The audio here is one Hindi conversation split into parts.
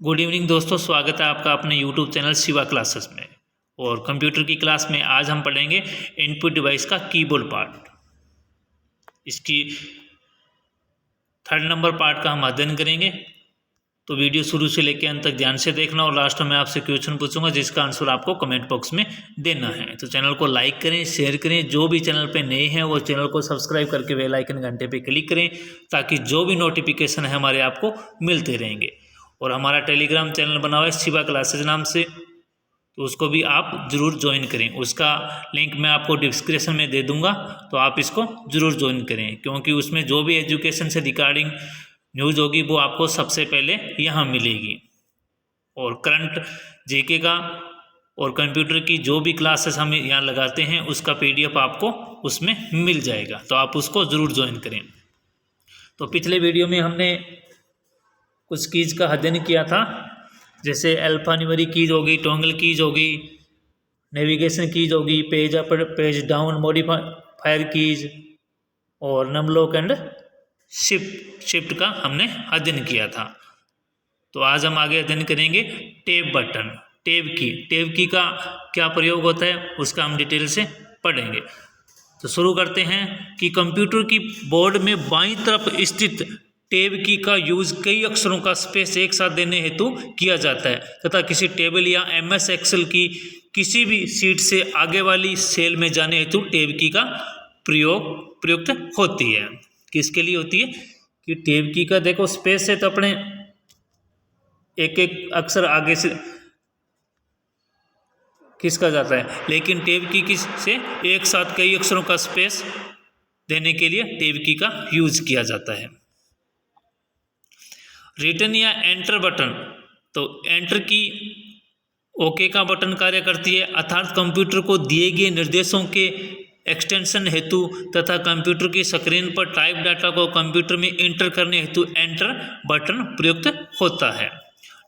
गुड इवनिंग दोस्तों, स्वागत है आपका अपने यूट्यूब चैनल शिवा क्लासेस में। और कंप्यूटर की क्लास में आज हम पढ़ेंगे इनपुट डिवाइस का कीबोर्ड पार्ट। इसकी 3rd नंबर पार्ट का हम अध्ययन करेंगे, तो वीडियो शुरू से लेकर अंत तक ध्यान से देखना। और लास्ट में आपसे क्वेश्चन पूछूंगा जिसका आंसर आपको कमेंट बॉक्स में देना है। तो चैनल को लाइक करें, शेयर करें। जो भी चैनल पे नए हैं वो चैनल को सब्सक्राइब करके बेल आइकन घंटे पे क्लिक करें, ताकि जो भी नोटिफिकेशन है हमारे आपको मिलते रहेंगे। और हमारा टेलीग्राम चैनल बना हुआ है शिवा क्लासेज नाम से, तो उसको भी आप ज़रूर ज्वाइन करें। उसका लिंक मैं आपको डिस्क्रिप्शन में दे दूंगा, तो आप इसको ज़रूर ज्वाइन करें, क्योंकि उसमें जो भी एजुकेशन से रिगार्डिंग न्यूज़ होगी वो आपको सबसे पहले यहाँ मिलेगी। और करंट जीके का और कंप्यूटर की जो भी क्लासेस हम यहाँ लगाते हैं उसका PDF आपको उसमें मिल जाएगा, तो आप उसको ज़रूर ज्वाइन करें। तो पिछले वीडियो में हमने कुछ कीज का अध्ययन किया था, जैसे अल्फान्यूमेरिक कीज होगी, टॉगल कीज होगी, नेविगेशन कीज होगी, page up page down, modifier keys और नमलॉक एंड शिफ्ट का हमने अध्ययन किया था। तो आज हम आगे अध्ययन करेंगे टैब बटन, टैब की का क्या प्रयोग होता है उसका हम डिटेल से पढ़ेंगे। तो शुरू करते हैं कि कंप्यूटर की बोर्ड में बाईं तरफ स्थित टैब की का यूज कई अक्षरों का स्पेस एक साथ देने हेतु किया जाता है, तथा किसी टेबल या MS एक्सेल की किसी भी सीट से आगे वाली सेल में जाने हेतु टैब की का प्रयुक्त होती है। किसके लिए होती है कि टैब की का देखो स्पेस है, तो अपने एक एक अक्षर आगे से खिसका जाता है, लेकिन टैब की किस से एक साथ कई अक्षरों का स्पेस देने के लिए टैब की का यूज किया जाता है। रिटर्न या एंटर बटन, तो एंटर की ओके का बटन कार्य करती है, अर्थात कंप्यूटर को दिए गए निर्देशों के एक्सटेंशन हेतु तथा कंप्यूटर की स्क्रीन पर टाइप डाटा को कंप्यूटर में एंटर करने हेतु एंटर बटन प्रयुक्त होता है।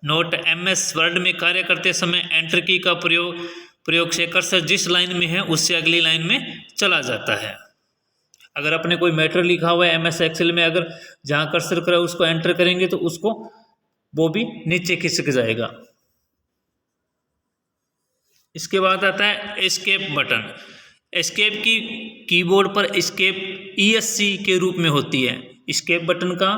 नोट MS वर्ड में कार्य करते समय एंटर की का प्रयोग से कर्सर जिस लाइन में है उससे अगली लाइन में चला जाता है। अगर अपने कोई मैटर लिखा हुआ है MS एक्सेल में, अगर जहाँ कर्सर करा उसको एंटर करेंगे तो उसको वो भी नीचे खिसक जाएगा। इसके बाद आता है एस्केप बटन। एस्केप की कीबोर्ड पर एस्केप ESC के रूप में होती है। एस्केप बटन का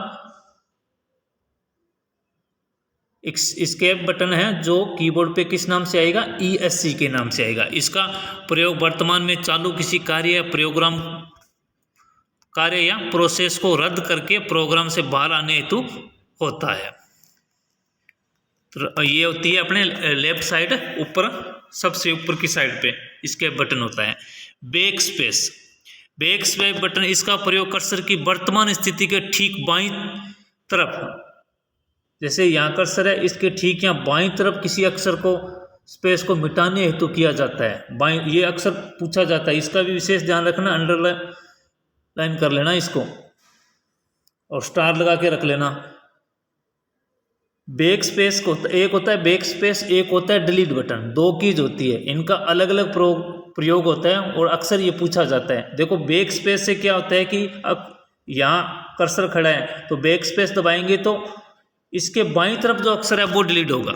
एस्केप बटन है जो कीबोर्ड पे किस नाम से आएगा, ESC के नाम से आएगा। इसका प्रयोग वर्तमान में चालू किसी कार्य या प्रोसेस को रद्द करके प्रोग्राम से बाहर आने हेतु होता है। तो ये होती है अपने लेफ्ट साइड ऊपर, सबसे ऊपर की साइड पे इसके बटन होता है। बैक स्पेस बटन, इसका प्रयोग कर्सर की वर्तमान स्थिति के ठीक बाईं तरफ, जैसे यहाँ कर्सर है इसके ठीक यहाँ बाईं तरफ किसी अक्षर को स्पेस को मिटाने हेतु किया जाता है। बाईं ये अक्षर पूछा जाता है, इसका भी विशेष ध्यान रखना, अंडरलाइन कर लेना इसको और स्टार लगा के रख लेना। बैक स्पेस को एक होता है बैक स्पेस, एक होता है डिलीट बटन। दो कीज होती है, इनका अलग अलग प्रयोग होता है और अक्सर ये पूछा जाता है। देखो बैक स्पेस से क्या होता है कि अब यहाँ कर्सर खड़ा है तो बैक स्पेस दबाएंगे तो इसके बाईं तरफ जो अक्षर है वो डिलीट होगा।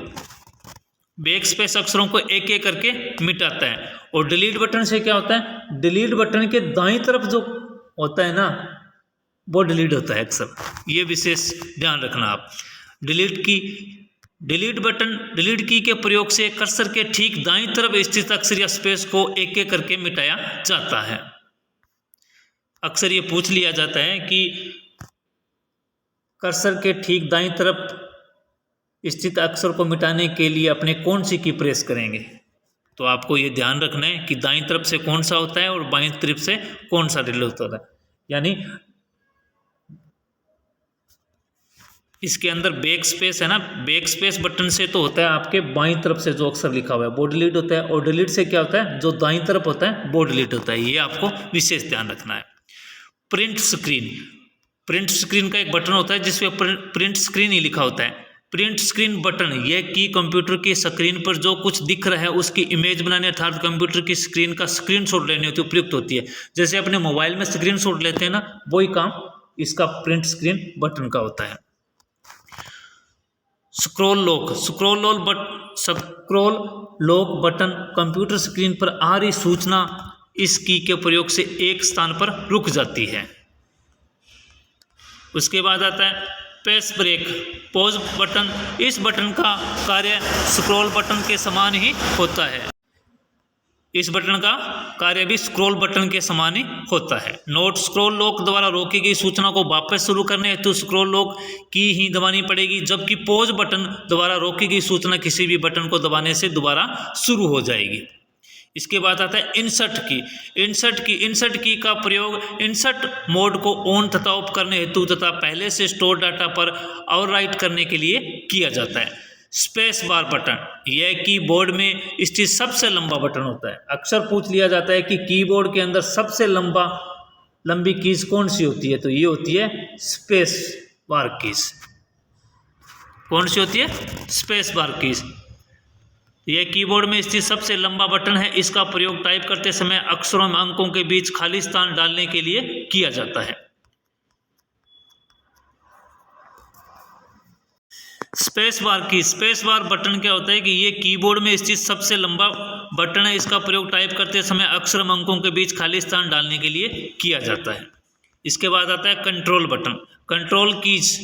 बैक स्पेस अक्षरों को एक एक करके मिटाता है। और डिलीट बटन से क्या होता है, डिलीट बटन के दाईं तरफ जो होता है ना वो डिलीट होता है अक्सर। ये विशेष ध्यान रखना आप। डिलीट की के प्रयोग से कर्सर के ठीक दाईं तरफ स्थित अक्षर या स्पेस को एक एक करके मिटाया जाता है। अक्सर ये पूछ लिया जाता है कि कर्सर के ठीक दाईं तरफ स्थित अक्षर को मिटाने के लिए अपने कौन सी की प्रेस करेंगे। तो आपको ये ध्यान रखना है कि दाईं तरफ से कौन सा होता है और बाईं तरफ से कौन सा डिलीट होता है। यानी इसके अंदर बैक स्पेस है ना, बैक स्पेस बटन से तो होता है आपके बाईं तरफ से जो अक्षर लिखा हुआ है वो डिलीट होता है, और डिलीट से क्या होता है जो दाईं तरफ होता है वो डिलीट होता है। ये आपको विशेष ध्यान रखना है। प्रिंट स्क्रीन का एक बटन होता है जिसमें प्रिंट स्क्रीन ही लिखा होता है। प्रिंट स्क्रीन बटन यह की कंप्यूटर की स्क्रीन पर जो कुछ दिख रहा है उसकी इमेज बनाने अर्थात कंप्यूटर की स्क्रीन का स्क्रीनशॉट लेने हेतु उपयुक्त होती है। जैसे अपने मोबाइल में स्क्रीनशॉट लेते हैं ना, वही काम इसका प्रिंट स्क्रीन बटन का होता है। Scroll lock button computer screen पर आ रही सूचना इस की के प्रयोग से एक स्थान पर रुक जाती है। उसके बाद आता है पेस ब्रेक पॉज बटन। इस बटन का कार्य स्क्रॉल बटन के समान ही होता है। इस बटन का कार्य भी स्क्रॉल बटन के समान ही होता है। नोट स्क्रॉल लॉक द्वारा रोकी गई सूचना को वापस शुरू करने हेतु स्क्रॉल लॉक की ही दबानी पड़ेगी, जबकि पॉज बटन द्वारा रोकी गई सूचना किसी भी बटन को दबाने से दोबारा शुरू हो जाएगी। इसके बाद आता है इंसर्ट की का प्रयोग इंसर्ट मोड को ऑन तथा ऑफ करने हेतु तथा पहले से स्टोर डाटा पर और राइट करने के लिए किया जाता है। स्पेस बार बटन यह कीबोर्ड में स्थित सबसे लंबा बटन होता है। अक्सर पूछ लिया जाता है कि कीबोर्ड के अंदर सबसे लंबी कीज कौन सी होती है, तो ये होती है स्पेस बार कीज। कौन सी होती है? Space bar keys. यह कीबोर्ड में स्थित सबसे लंबा बटन है। इसका प्रयोग टाइप करते समय अक्षरों में अंकों के बीच खाली स्थान डालने के लिए किया जाता है। स्पेस बार बटन क्या होता है कि ये कीबोर्ड में स्थित सबसे लंबा बटन है। इसका प्रयोग टाइप करते समय अक्षर में अंकों के बीच खाली स्थान डालने के लिए किया जाता है। इसके बाद आता है कंट्रोल बटन, कंट्रोल कीज।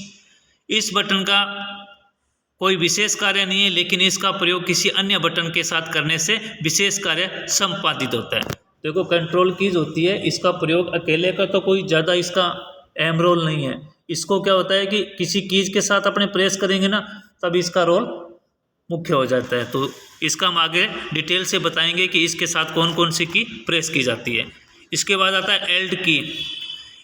इस बटन का कोई विशेष कार्य नहीं है, लेकिन इसका प्रयोग किसी अन्य बटन के साथ करने से विशेष कार्य संपादित होता है। देखो कंट्रोल कीज होती है, इसका प्रयोग अकेले का तो कोई ज़्यादा इसका अहम रोल नहीं है। इसको क्या होता है कि किसी कीज के साथ अपने प्रेस करेंगे ना, तब इसका रोल मुख्य हो जाता है। तो इसका हम आगे डिटेल से बताएंगे कि इसके साथ कौन कौन सी की प्रेस की जाती है। इसके बाद आता है एल्ट की।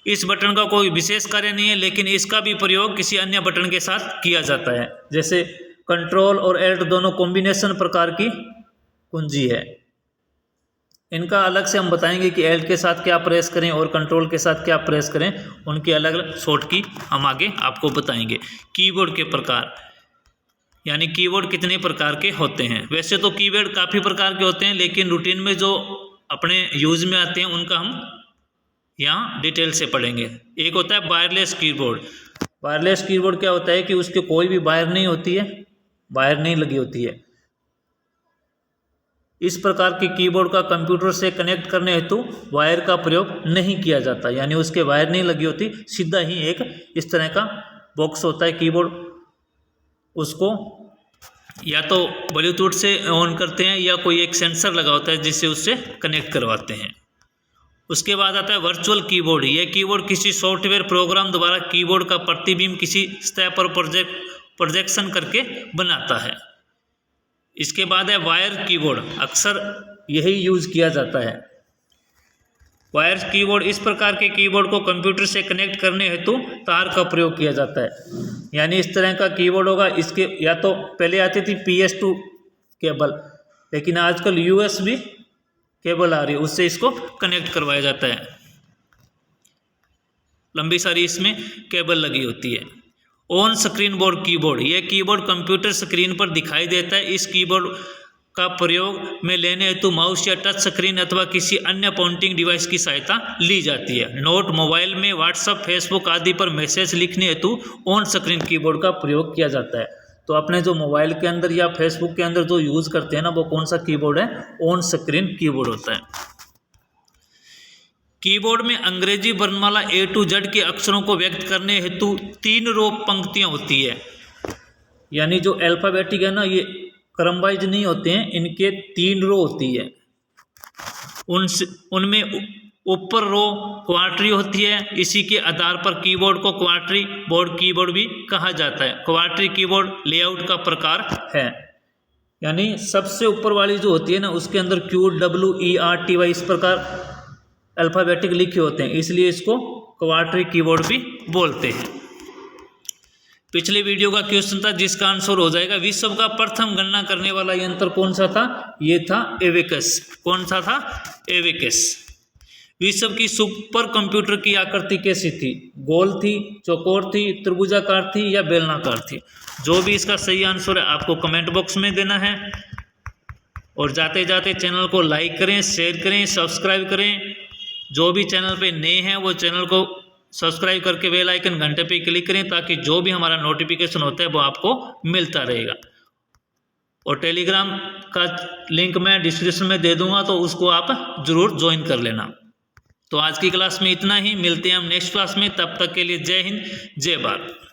इस बटन का कोई विशेष कार्य नहीं है, लेकिन इसका भी प्रयोग किसी अन्य बटन के साथ किया जाता है। जैसे कंट्रोल और एल्ट दोनों कॉम्बिनेशन प्रकार की कुंजी है। इनका अलग से हम बताएंगे कि एल्ट के साथ क्या प्रेस करें और कंट्रोल के साथ क्या प्रेस करें, उनकी अलग अलग शॉर्ट की हम आगे आपको बताएंगे। कीबोर्ड के प्रकार, यानी कीबोर्ड कितने प्रकार के होते हैं। वैसे तो कीबोर्ड काफ़ी प्रकार के होते हैं, लेकिन रूटीन में जो अपने यूज में आते हैं उनका हम यहाँ डिटेल से पढ़ेंगे। एक होता है वायरलेस कीबोर्ड। वायरलेस कीबोर्ड क्या होता है कि उसके कोई भी वायर नहीं होती है, वायर नहीं लगी होती है। इस प्रकार के कीबोर्ड का कंप्यूटर से कनेक्ट करने हेतु वायर का प्रयोग नहीं किया जाता, यानी उसके वायर नहीं लगी होती, सीधा ही एक इस तरह का बॉक्स होता है कीबोर्ड। उसको या तो ब्लूटूथ से ऑन करते हैं या कोई एक सेंसर लगा होता है जिससे उससे कनेक्ट करवाते हैं। उसके बाद आता है वर्चुअल कीबोर्ड। यह कीबोर्ड किसी सॉफ्टवेयर प्रोग्राम द्वारा कीबोर्ड का प्रतिबिंब किसी सतह पर प्रोजेक्शन करके बनाता है। इसके बाद है वायर कीबोर्ड। अक्सर यही यूज किया जाता है। वायर कीबोर्ड इस प्रकार के कीबोर्ड को कंप्यूटर से कनेक्ट करने हेतु तार का प्रयोग किया जाता है, यानी इस तरह का कीबोर्ड होगा। इसके या तो पहले आती थी PS2 केबल, लेकिन आजकल USB केबल आ रही है, उससे इसको कनेक्ट करवाया जाता है। लंबी सारी इसमें केबल लगी होती है। On screen board keyboard. यह कीबोर्ड कंप्यूटर स्क्रीन पर दिखाई देता है। इस कीबोर्ड का प्रयोग में लेने हेतु माउस या टच स्क्रीन अथवा किसी अन्य पॉइंटिंग डिवाइस की सहायता ली जाती है। नोट मोबाइल में व्हाट्सएप, फेसबुक आदि पर मैसेज लिखने हेतु ऑन स्क्रीन कीबोर्ड का प्रयोग किया जाता है। तो अपने जो मोबाइल के अंदर या फेसबुक के अंदर जो यूज़ करते हैं ना, वो कौन सा कीबोर्ड है? ऑन स्क्रीन कीबोर्ड होता है। कीबोर्ड में अंग्रेजी वर्णमाला A to Z के अक्षरों को व्यक्त करने हेतु 3 रो पंक्तियां होती है। यानी जो अल्फाबेटिक है ना, ये क्रमवाइज नहीं होते हैं, इनके 3 रो होती है। उनमें ऊपर रो क्वार्टरी होती है। इसी के आधार पर कीबोर्ड को क्वार्टरी बोर्ड कीबोर्ड भी कहा जाता है। क्वार्टरी कीबोर्ड लेआउट का प्रकार है, यानी सबसे ऊपर वाली जो होती है ना, उसके अंदर QWERTY इस प्रकार अल्फ़ाबेटिक लिखे होते हैं, इसलिए इसको क्वार्टरी कीबोर्ड भी बोलते हैं। पिछले वीडियो का क्वेश्चन था जिसका आंसर हो जाएगा विश्व का प्रथम गणना करने वाला यंत्र कौन सा था? ये था एबेकस। कौन सा था? एबेकस। विश्व की सुपर कंप्यूटर की आकृति कैसी थी? गोल थी, चौकोर थी, त्रिभुजाकार थी या बेलनाकार थी? जो भी इसका सही आंसर है आपको कमेंट बॉक्स में देना है। और जाते जाते चैनल को लाइक करें, शेयर करें, सब्सक्राइब करें। जो भी चैनल पे नए हैं वो चैनल को सब्सक्राइब करके बेल आइकन घंटे पे क्लिक करें ताकि जो भी हमारा नोटिफिकेशन होता है वो आपको मिलता रहेगा। और टेलीग्राम का लिंक मैं डिस्क्रिप्शन में दे दूंगा, तो उसको आप ज़रूर ज्वाइन कर लेना। तो आज की क्लास में इतना ही, मिलते हैं हम नेक्स्ट क्लास में, तब तक के लिए जय हिंद जय भारत।